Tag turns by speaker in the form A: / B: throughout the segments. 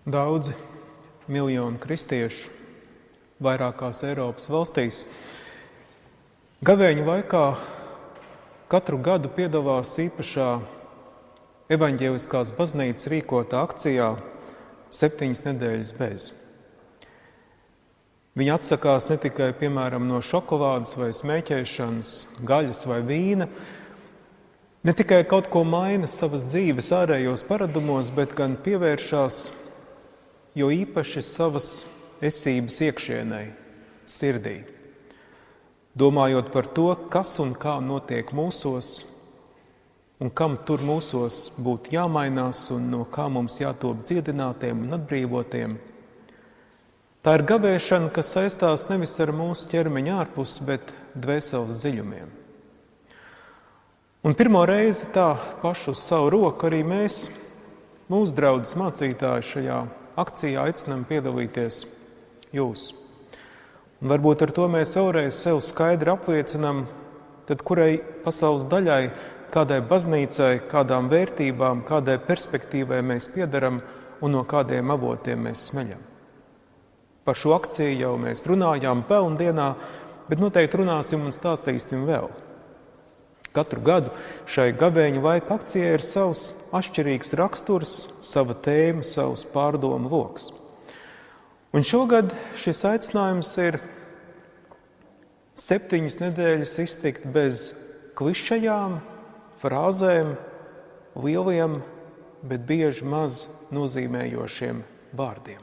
A: Daudzi miljoni kristiešu vairākās Eiropas valstīs gavēņa laikā katru gadu piedalās īpašā evaņģēliskās baznīcas rīkotā akcijā 7 nedēļas bez. Viņi atsakās ne tikai, piemēram, no šokolādes vai smēķēšanas, gaļas vai vīna, ne tikai kaut ko maina savas dzīves ārējos paradumos, bet gan pievēršās jo īpaši savas esības iekšienei, sirdī, domājot par to, kas un kā notiek mūsos un kam tur mūsos būtu jāmainās un no kā mums jātop dziedinātiem un atbrīvotiem. Tā ir gavēšana, kas saistās nevis ar mūsu ķermeņa ārpus, bet dvēseles dziļumiem. Un pirmo reizi tā pašu uz savu roku arī mēs, mūsu draudzes mācītāji, šajā akcijā aicinām piedalīties jūs. Un varbūt ar to mēs vēlreiz sev skaidri apliecinām, tad kurai pasaules daļai, kādai baznīcai, kādām vērtībām, kādai perspektīvai mēs piedaram un no kādiem avotiem mēs smeļam. Par šo akciju jau mēs runājām pelndienā, bet noteikti runāsim un stāstīsim vēl. Katru gadu šai gavēņa laika akcijai ir savs atšķirīgs raksturs, sava tēma, savs pārdomu loks. Un šogad šis aicinājums ir 7 nedēļas iztikt bez klišajām, frāzēm, lieliem, bet bieži maz nozīmējošiem vārdiem.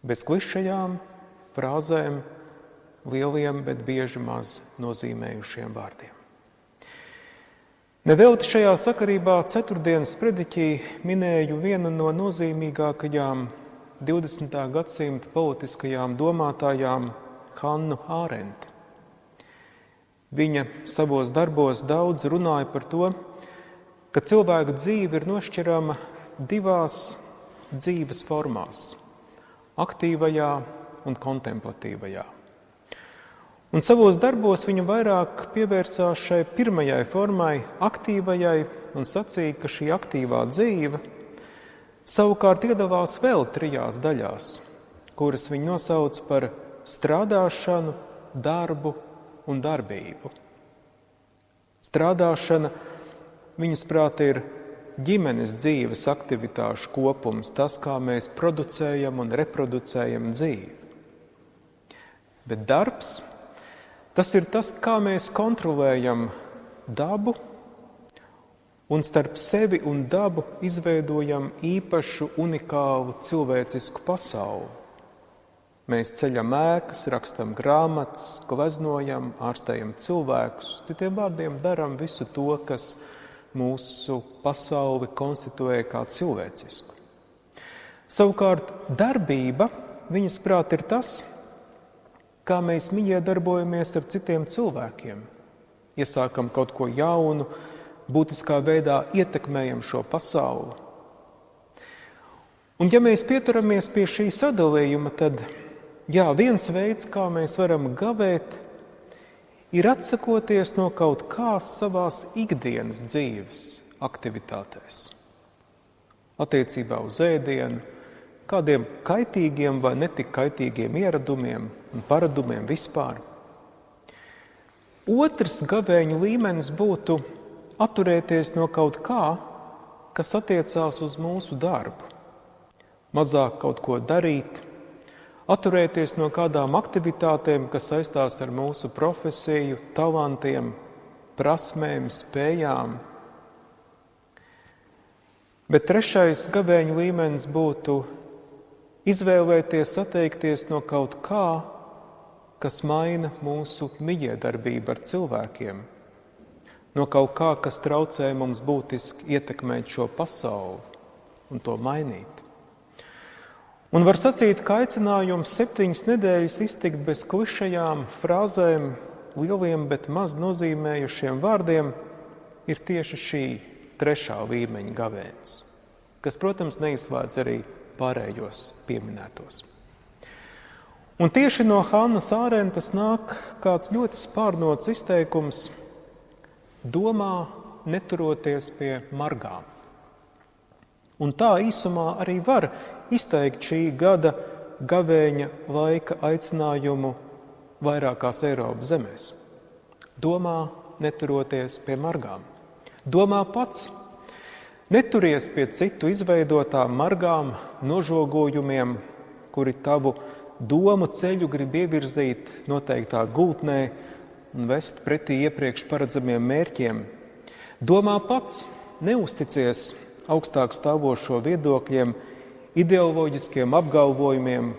A: Bez klišajām, frāzēm, lieliem, bet bieži maz nozīmējušiem vārdiem. Nevelti šajā sakarībā ceturtdienas prediķī minēju vienu no nozīmīgākajām 20. gadsimta politiskajām domātājām Hannu Ārenti. Viņa savos darbos daudz runāja par to, ka cilvēka dzīve ir nošķirama 2 dzīves formās – aktīvajā un kontemplatīvajā. Un savos darbos viņa vairāk pievērsās šai pirmajai formai, aktīvajai, un sacīja, ka šī aktīvā dzīve savukārt iedalās vēl 3 daļās, kuras viņa nosauc par strādāšanu, darbu un darbību. Strādāšana, viņas prāt, ir ģimenes dzīves aktivitāšu kopums, tas, kā mēs producējam un reproducējam dzīvi. Bet darbs, tas ir tas, kā mēs kontrolējam dabu un starp sevi un dabu izveidojam īpašu, unikālu cilvēcisku pasauli. Mēs ceļam ēkas, rakstam grāmatas, gleznojam, ārstējam cilvēkus, citiem vārdiem daram visu to, kas mūsu pasauli konstituē kā cilvēcisku. Savukārt darbība, viņas prāt, ir tas, kā mēs miedarbojamies ar citiem cilvēkiem. Iesākam kaut ko jaunu, būtiskā veidā ietekmējam šo pasauli. Un ja mēs pieturamies pie šī sadalījuma, tad viens veids, kā mēs varam gavēt, ir atsakoties no kaut kā savās ikdienas dzīves aktivitātēs. Attiecībā uz ēdienu, kādiem kaitīgiem vai netik kaitīgiem ieradumiem un paradumiem vispār. Otrs gavēņa līmenis būtu atturēties no kaut kā, kas attiecās uz mūsu darbu. Mazāk kaut ko darīt, atturēties no kādām aktivitātēm, kas saistās ar mūsu profesiju, talantiem, prasmēm, spējām. Bet 3. gavēņa līmenis būtu izvēlēties atteikties no kaut kā, kas maina mūsu mijiedarbību ar cilvēkiem, no kaut kā, kas traucē mums būtiski ietekmēt šo pasauli un to mainīt. Un var sacīt, ka aicinājums 7 nedēļas iztikt bez klišajām frāzēm, lieliem, bet maz nozīmējušiem vārdiem ir tieši šī 3. līmeņa gavēnis, kas, protams, neizslēdz arī pārējos pieminētos. Un tieši no Hannas Ārentas nāk kāds ļoti spārnots izteikums: domā, neturoties pie margām. Un tā īsumā arī var izteikt šī gada gavēņa laika aicinājumu vairākās Eiropas zemēs. Domā, neturoties pie margām. Domā pats. Neturies pie citu izveidotām margām, nožogojumiem, kuri tavu domu ceļu grib ievirzīt noteiktā gultnē un vest pretī iepriekš paredzamiem mērķiem. Domā pats, neusticies augstāk stāvošo viedokļiem, ideoloģiskiem apgalvojumiem,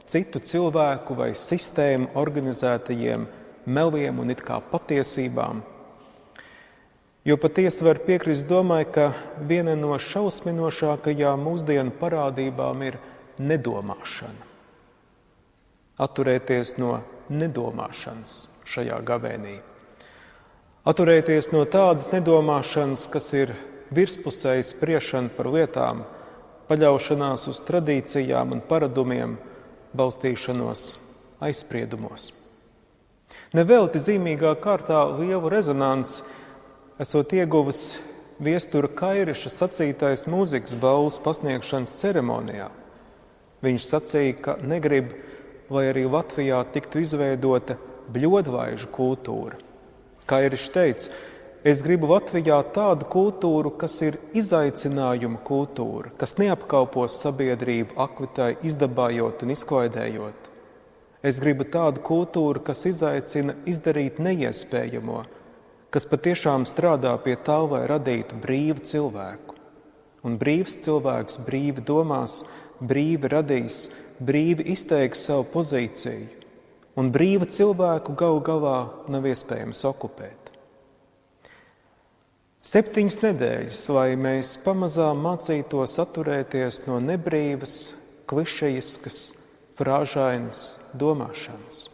A: citu cilvēku vai sistēmu organizētajiem meliem un it kā patiesībām. Jo patiesi var piekrist domai, ka viena no šausminošākajām mūsdienu parādībām ir nedomāšana. Atturēties no nedomāšanas šajā gavēnī. Atturēties no tādas nedomāšanas, kas ir virspusēji spriešana par lietām, paļaušanās uz tradīcijām un paradumiem, balstīšanos aizspriedumos. Nevelti zīmīgā kārtā lielu rezonanci esot ieguvis Viestura Kairiša sacītais mūzikas balvas pasniegšanas ceremonijā. Viņš sacīja, ka negrib, lai arī Latvijā tiktu izveidota bļodvaižu kultūra. Kairišs teica, es gribu Latvijā tādu kultūru, kas ir izaicinājuma kultūra, kas neapkalpos sabiedrību akvitai izdabājot un izklaidējot. Es gribu tādu kultūru, kas izaicina izdarīt neiespējamo, kas patiešām strādā pie tā, lai radītu brīvu cilvēku. Un brīvs cilvēks brīvi domās, brīvi radīs, brīvi izteiks savu pozīciju. Un brīvu cilvēku galu galā nav iespējams okupēt. 7 nedēļas, lai mēs pamazām mācītos atturēties no nebrīvas, klišejiskas, frāžainas domāšanas.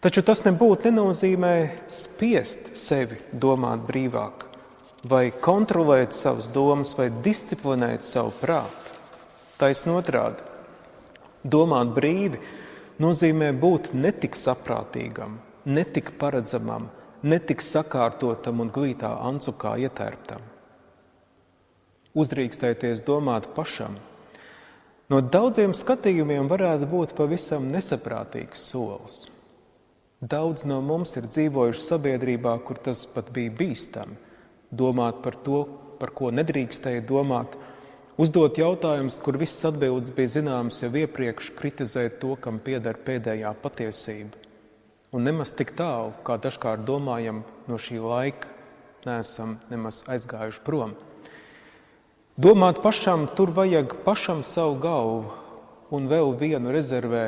A: Taču tas nebūtu nenozīmē spiest sevi domāt brīvāk, vai kontrolēt savas domas, vai disciplinēt savu prātu. Taisn otrādi. Domāt brīvi nozīmē būt netik saprātīgam, netik paredzamam, netik sakārtotam un glītā ancukā ietērptam. Uzdrīkstēties domāt pašam. No daudziem skatījumiem varētu būt pavisam nesaprātīgs solis. Daudz no mums ir dzīvojuši sabiedrībā, kur tas pat bija bīstami. Domāt par to, par ko nedrīkstēja domāt, uzdot jautājumus, kur viss atbildes bija zināmas jau iepriekš, kritizēt to, kam pieder pēdējā patiesība. Un nemaz tik tālu, kā dažkārt domājam, no šī laika neesam nemaz aizgājuši prom. Domāt pašam, tur vajag pašam savu galvu un vēl vienu rezervē,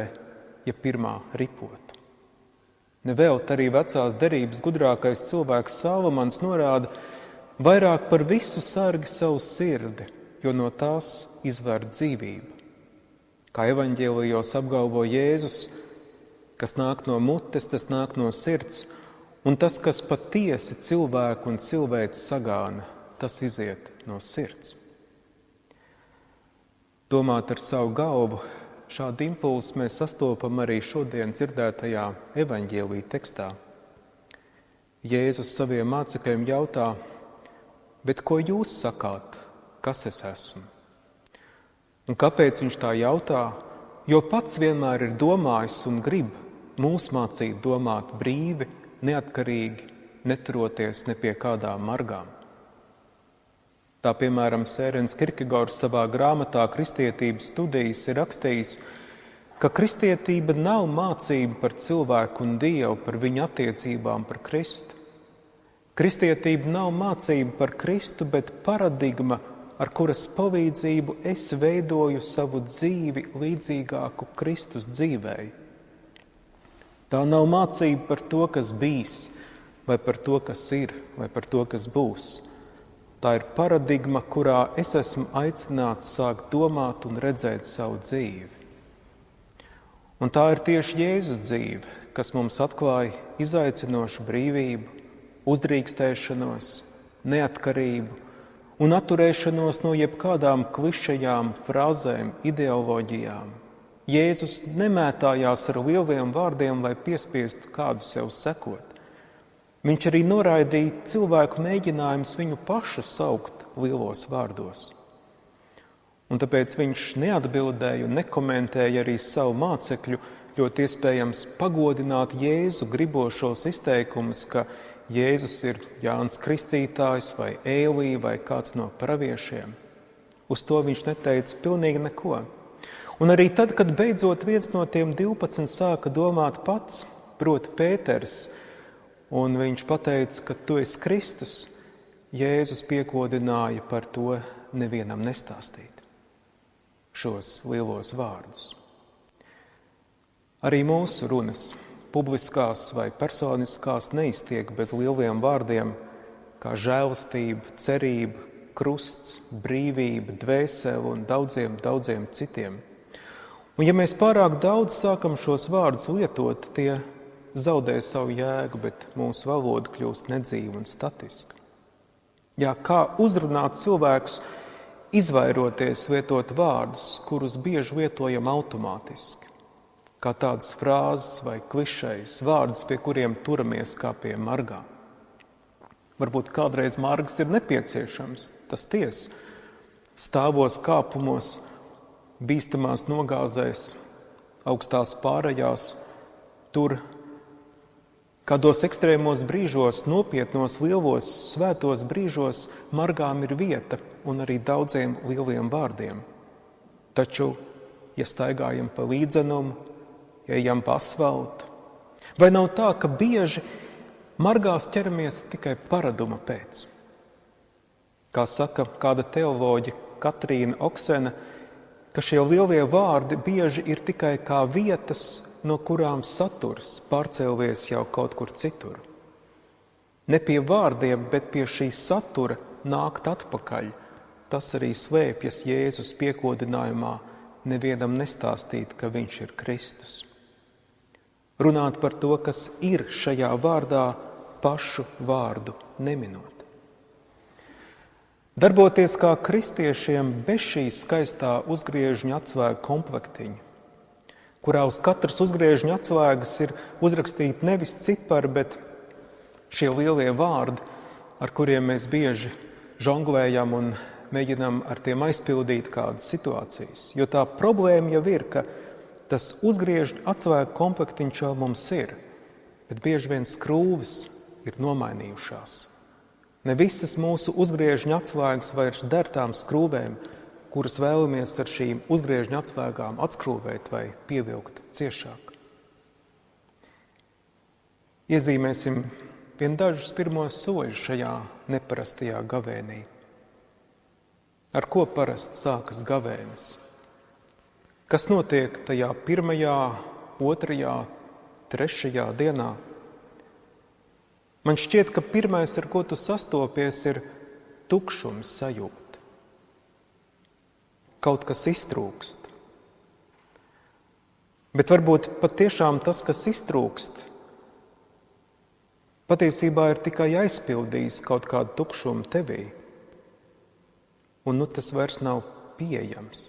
A: ja pirmā ripot. Nevēlt arī vecās derības gudrākais cilvēks Salomons norāda, vairāk par visu sargi savu sirdi, jo no tās izvērt dzīvību. Kā evaņģēlijos apgalvo Jēzus, kas nāk no mutes, tas nāk no sirds, un tas, kas patiesi cilvēku un cilvēci sagāna, tas iziet no sirds. Domāt ar savu galvu, šādu impulsu mēs sastopam arī šodien dzirdētajā evaņģēlija tekstā. Jēzus saviem mācekļiem jautā, bet ko jūs sakāt, kas es esmu? Un kāpēc viņš tā jautā? Jo pats vienmēr ir domājis un grib mūs mācīt domāt brīvi, neatkarīgi, neturoties ne pie kādām margām. Tā, piemēram, Sērens Kierkegaards savā grāmatā Kristietības studijas ir rakstījis, ka kristietība nav mācība par cilvēku un Dievu, par viņa attiecībām par Kristu. Kristietība nav mācība par Kristu, bet paradigma, ar kuras palīdzību es veidoju savu dzīvi līdzīgāku Kristus dzīvei. Tā nav mācība par to, kas bijis, vai par to, kas ir, vai par to, kas būs. Tā ir paradigma, kurā es esmu aicināts sākt domāt un redzēt savu dzīvi. Un tā ir tieši Jēzus dzīve, kas mums atklāja izaicinošu brīvību, uzdrīkstēšanos, neatkarību un atturēšanos no jebkādām klišejām, frāzēm, ideoloģijām. Jēzus nemētājās ar lieliem vārdiem, lai piespiestu kādu sev sekot. Viņš arī noraidīja cilvēku mēģinājumus viņu pašu saukt lielos vārdos. Un tāpēc viņš neatbildēja un nekomentēja arī savu mācekļu, ļoti iespējams pagodināt Jēzu gribošos izteikumus, ka Jēzus ir Jānis Kristītājs vai Ēlija vai kāds no praviešiem. Uz to viņš neteica pilnīgi neko. Un arī tad, kad beidzot viens no tiem 12 sāka domāt pats, proti Pēters, un viņš pateica, ka tu esi Kristus, Jēzus piekodināja par to nevienam nestāstīt šos lielos vārdus. Arī mūsu runas, publiskās vai personiskās, neiztiek bez lieliem vārdiem, kā žēlastība, cerība, krusts, brīvība, dvēsele un daudziem citiem. Un ja mēs pārāk daudz sākam šos vārdus lietot, tie zaudē savu jēgu, bet mūsu valoda kļūst nedzīva un statiska. Jā, kā uzrunāt cilvēkus, izvairoties lietot vārdus, kurus bieži lietojam automātiski, kā tādas frāzes vai klišejas, vārdus, pie kuriem turamies kā pie margām. Varbūt kādreiz margas ir nepieciešams, tas ties, stāvos kāpumos, bīstamās nogāzēs, augstās pārējās, tur kādos ekstrēmos brīžos, nopietnos, lielos, svētos brīžos margām ir vieta un arī daudziem lieliem vārdiem. Taču, ja staigājam pa līdzenumu, ejam pa asfaltu, vai nav tā, ka bieži margās ķeramies tikai paraduma pēc? Kā saka kāda teoloģe Katrīna Oksena, ka šie lielie vārdi bieži ir tikai kā vietas, no kurām saturs pārcēlies jau kaut kur citur. Ne pie vārdiem, bet pie šī satura nākt atpakaļ. Tas arī slēpjas Jēzus piekodinājumā nevienam nestāstīt, ka viņš ir Kristus. Runāt par to, kas ir šajā vārdā, pašu vārdu neminot. Darboties kā kristiešiem bez šī skaistā uzgriežņa atslēgu komplektiņa, kurā uz katras uzgriežņa atslēgas ir uzrakstīti nevis cipari, bet šie lielie vārdi, ar kuriem mēs bieži žonglējam un mēģinām ar tiem aizpildīt kādas situācijas. Jo tā problēma jau ir, ka tas uzgriežņa atslēgu komplektiņš jau mums ir, bet bieži vien skrūves ir nomainījušās. Ne visas mūsu uzgriežņa atslēgas vairs der tām skrūvēm, kuras vēlamies ar šīm uzgriežņa atslēgām atskrūvēt vai pievilkt ciešāk. Iezīmēsim vien dažus pirmos soļus šajā neparastajā gavēnī. Ar ko parasti sākas gavēnis? Kas notiek tajā 1., 2., 3. dienā? Man šķiet, ka pirmais, ar ko tu sastopies, ir tukšums sajūta. Kaut kas iztrūkst. Bet varbūt patiešām tas, kas iztrūkst, patiesībā ir tikai aizpildījis kaut kādu tukšumu tevī. Un tas vairs nav pieejams.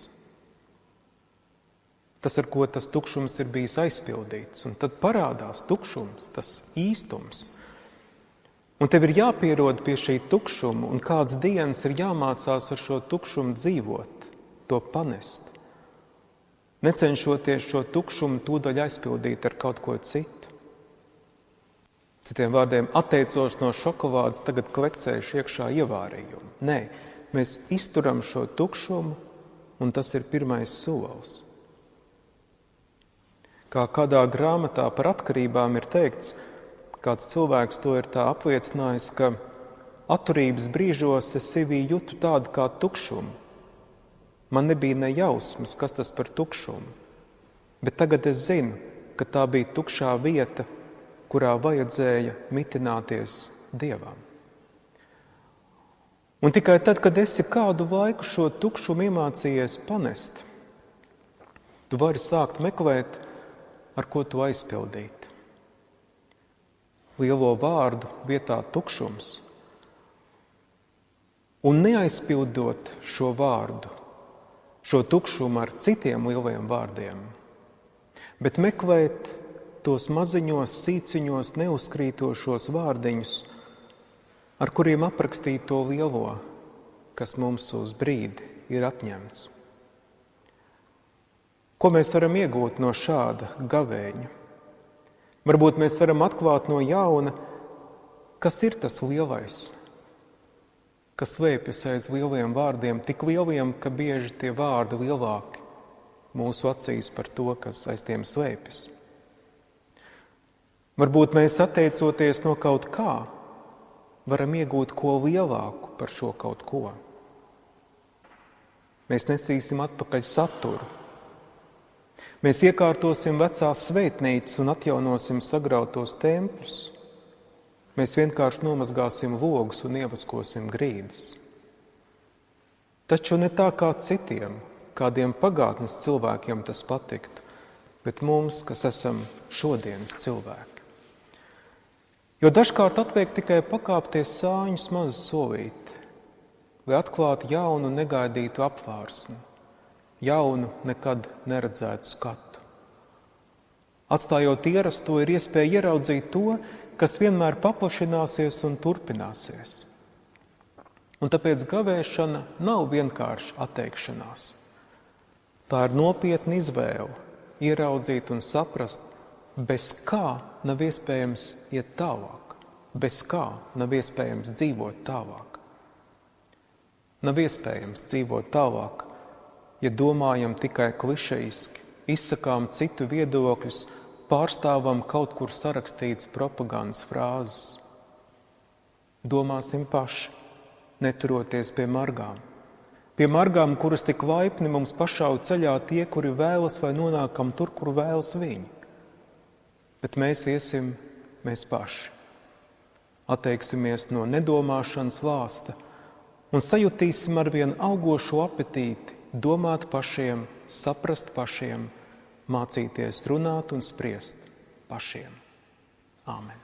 A: Tas, ar ko tas tukšums ir bijis aizpildīts. Un tad parādās tukšums, tas īstums. Un tev ir jāpierod pie šī tukšuma, un kāds dienas ir jāmācās ar šo tukšumu dzīvot, to panest. Necenšoties šo tukšumu tūdaļ aizpildīt ar kaut ko citu. Citiem vārdiem, atteicos no šokolādes, tagad kleksējuši iekšā ievārījumu. Nē, mēs izturam šo tukšumu, un tas ir pirmais solis. Kā kādā grāmatā par atkarībām ir teikts, kāds cilvēks to ir tā apliecinājis, ka atturības brīžos es sevī jūtu tādu kā tukšumu. Man nebija ne jausmas, kas tas par tukšumu, bet tagad es zinu, ka tā bija tukšā vieta, kurā vajadzēja mitināties Dievam. Un tikai tad, kad esi kādu laiku šo tukšumu iemācījies panest, tu vari sākt meklēt, ar ko tu aizpildīt. Lielo vārdu vietā tukšums. Un neaizpildot šo vārdu, šo tukšumu ar citiem lieliem vārdiem, bet meklēt tos maziņos, sīciņos, neuzkrītošos vārdiņus, ar kuriem aprakstīt to lielo, kas mums uz brīdi ir atņemts. Ko mēs varam iegūt no šāda gavēņa? Varbūt mēs varam atklāt no jauna, kas ir tas lielais, kas slēpjas aiz lieliem vārdiem, tik lieliem, ka bieži tie vārdi lielāki mūsu acīs par to, kas aiz tiem slēpjas. Varbūt mēs, atteicoties no kaut kā, varam iegūt ko lielāku par šo kaut ko. Mēs nesīsim atpakaļ saturu. Mēs iekārtosim vecās svētnīcas un atjaunosim sagrautos tempļus. Mēs vienkārši nomazgāsim logus un ievaskosim grīdas. Taču ne tā kā citiem, kādiem pagātnes cilvēkiem tas patiktu, bet mums, kas esam šodienas cilvēki. Jo dažkārt atliek tikai pakāpties sāņus mazu solīti, lai atklātu jaunu negaidītu apvārsni, jaunu nekad neredzētu skatu. Atstājot ierasto, ir iespēja ieraudzīt to, kas vienmēr paplašināsies un turpināsies. Un tāpēc gavēšana nav vienkārši atteikšanās. Tā ir nopietna izvēle ieraudzīt un saprast, bez kā nav iespējams iet tālāk, bez kā nav iespējams dzīvot tālāk. Nav iespējams dzīvot tālāk, ja domājam tikai klišejiski, izsakām citu viedokļus, pārstāvam kaut kur sarakstītas propagandas frāzes. Domāsim paši, neturoties pie margām. Pie margām, kuras tik laipni mums pašau ceļā tie, kuri vēlas vai nonākam tur, kur vēlas viņi. Bet mēs iesim, mēs paši. Atteiksimies no nedomāšanas lāsta un sajutīsim arvien augošo apetīti domāt pašiem, saprast pašiem, mācīties runāt un spriest pašiem. Āmen.